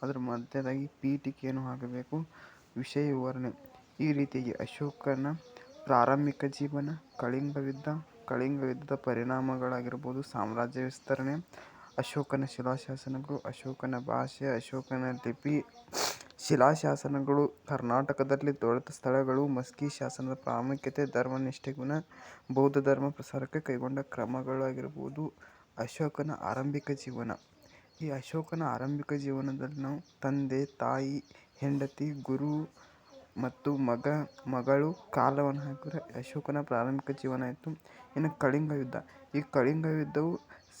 ಅದರ ಮಧ್ಯದಾಗಿ ಪೀಠಿಕೆಯನ್ನು ಹಾಕಬೇಕು. ವಿಷಯ ವಿವರಣೆ ಈ ರೀತಿಯಾಗಿ ಅಶೋಕನ ಪ್ರಾರಂಭಿಕ ಜೀವನ, ಕಳಿಂಗ ಯುದ್ಧದ ಪರಿಣಾಮಗಳಾಗಿರ್ಬೋದು, ಸಾಮ್ರಾಜ್ಯ ವಿಸ್ತರಣೆ, ಅಶೋಕನ ಶಿಲಾಶಾಸನಗಳು, ಅಶೋಕನ ಭಾಷೆ, ಅಶೋಕನ ಲಿಪಿ, ಶಿಲಾಶಾಸನಗಳು, ಕರ್ನಾಟಕದಲ್ಲಿ ದೊರೆತ ಸ್ಥಳಗಳು, ಮಸ್ಕಿ ಶಾಸನದ ಪ್ರಾಮುಖ್ಯತೆ, ಧರ್ಮನಿಷ್ಠೆ ಗುಣ, ಬೌದ್ಧ ಧರ್ಮ ಪ್ರಸಾರಕ್ಕೆ ಕೈಗೊಂಡ ಕ್ರಮಗಳಾಗಿರ್ಬೋದು. ಅಶೋಕನ ಆರಂಭಿಕ ಜೀವನ. ಈ ಅಶೋಕನ ಆರಂಭಿಕ ಜೀವನದಲ್ಲಿ ನಾವು ತಂದೆ, ತಾಯಿ, ಹೆಂಡತಿ, ಗುರು ಮತ್ತು ಮಗಳು ಕಾಲವನ್ನು ಹಾಕಿದರೆ ಅಶೋಕನ ಪ್ರಾರಂಭಿಕ ಜೀವನ ಆಯಿತು. ಇನ್ನು ಕಳಿಂಗ ಯುದ್ಧ. ಈ ಕಳಿಂಗ ಯುದ್ಧವು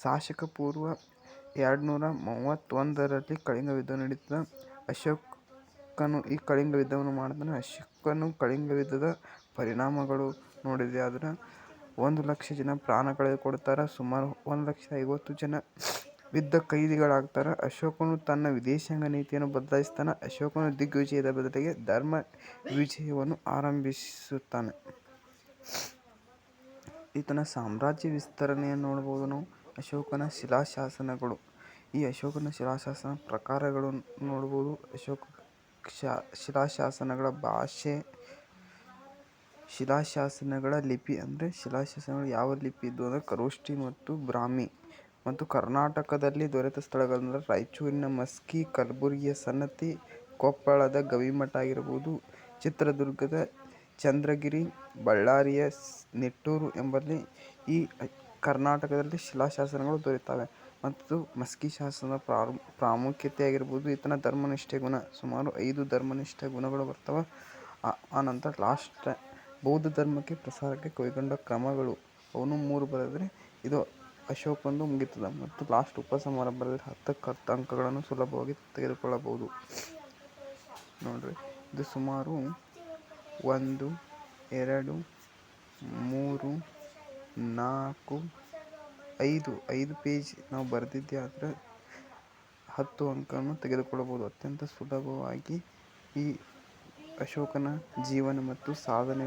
ಶಾಶಕ ಪೂರ್ವ 231ರಲ್ಲಿ ಕಳಿಂಗ ಯುದ್ಧ ನಡೀತದೆ. ಅಶೋಕನು ಈ ಕಳಿಂಗ ಯುದ್ಧವನ್ನು ಮಾಡ್ತಾನೆ. ಅಶೋಕನು ಕಳಿಂಗ ಯುದ್ಧದ ಪರಿಣಾಮಗಳು ನೋಡಿದೆ ಆದರೆ 1,00,000 ಜನ ಪ್ರಾಣ ಕಳೆದುಕೊಳ್ತಾರೆ. ಸುಮಾರು 1,50,000 ಜನ ಯುದ್ಧ ಕೈದಿಗಳಾಗ್ತಾರೆ. ಅಶೋಕನು ತನ್ನ ವಿದೇಶಾಂಗ ನೀತಿಯನ್ನು ಬದಲಾಯಿಸ್ತಾನೆ. ಅಶೋಕನು ದಿಗ್ವಿಜಯದ ಬದಲಿಗೆ ಧರ್ಮ ವಿಜಯವನ್ನು ಆರಂಭಿಸುತ್ತಾನೆ. ಈತನ ಸಾಮ್ರಾಜ್ಯ ವಿಸ್ತರಣೆಯನ್ನು ನೋಡ್ಬೋದು ನಾವು. ಅಶೋಕನ ಶಿಲಾಶಾಸನಗಳು. ಈ ಅಶೋಕನ ಶಿಲಾಶಾಸನ ಪ್ರಕಾರಗಳು ನೋಡ್ಬೋದು. ಅಶೋಕ ಶಿಲಾಶಾಸನಗಳ ಭಾಷೆ, ಶಿಲಾಶಾಸನಗಳ ಲಿಪಿ ಅಂದರೆ ಶಿಲಾಶಾಸನಗಳು ಯಾವ ಲಿಪಿ ಇದ್ವು ಅಂದರೆ ಖರೋಷ್ಠಿ ಮತ್ತು ಬ್ರಾಹ್ಮಿ. ಮತ್ತು ಕರ್ನಾಟಕದಲ್ಲಿ ದೊರೆತ ಸ್ಥಳಗಳಂದರೆ ರಾಯಚೂರಿನ ಮಸ್ಕಿ, ಕಲಬುರಗಿಯ ಸನ್ನತಿ, ಕೊಪ್ಪಳದ ಗವಿಮಠ ಆಗಿರ್ಬೋದು, ಚಿತ್ರದುರ್ಗದ ಚಂದ್ರಗಿರಿ, ಬಳ್ಳಾರಿಯ ನಿಟ್ಟೂರು ಎಂಬಲ್ಲಿ ಈ ಕರ್ನಾಟಕದಲ್ಲಿ ಶಿಲಾಶಾಸನಗಳು ದೊರೆತವೆ. ಮತ್ತು ಮಸ್ಕಿ ಶಾಸನದ ಪ್ರಾಮುಖ್ಯತೆ ಆಗಿರ್ಬೋದು, ಈತನ ಧರ್ಮನಿಷ್ಠೆ ಗುಣ, ಸುಮಾರು 5 ಧರ್ಮನಿಷ್ಠೆ ಗುಣಗಳು ಬರ್ತವೆ. ಆನಂತರ ಲಾಸ್ಟ್ ಬೌದ್ಧ ಧರ್ಮಕ್ಕೆ ಪ್ರಸಾರಕ್ಕೆ ಕೈಗೊಂಡ ಕ್ರಮಗಳು, ಅವನು 3 ಬರೆದರೆ ಇದು ಅಶೋಕಂದು ಮುಗಿತದೆ. ಮತ್ತು ಲಾಸ್ಟ್ ಉಪಸಂಹಾರ ಬರೆದರೆ 10ಕ್ಕೆ 10 ಅಂಕಗಳನ್ನು ಸುಲಭವಾಗಿ ತೆಗೆದುಕೊಳ್ಳಬಹುದು. ನೋಡ್ರಿ, ಇದು ಸುಮಾರು 1, 2, 3, 4, 5 ಪೇಜ್ ನಾವು ಬರೆದಿದ್ದೆ ಆದರೆ 10 ಅಂಕವನ್ನು ತೆಗೆದುಕೊಳ್ಳಬಹುದು. ಅತ್ಯಂತ ಸುಲಭವಾಗಿ ಈ ಅಶೋಕನ ಜೀವನ ಮತ್ತು ಸಾಧನೆ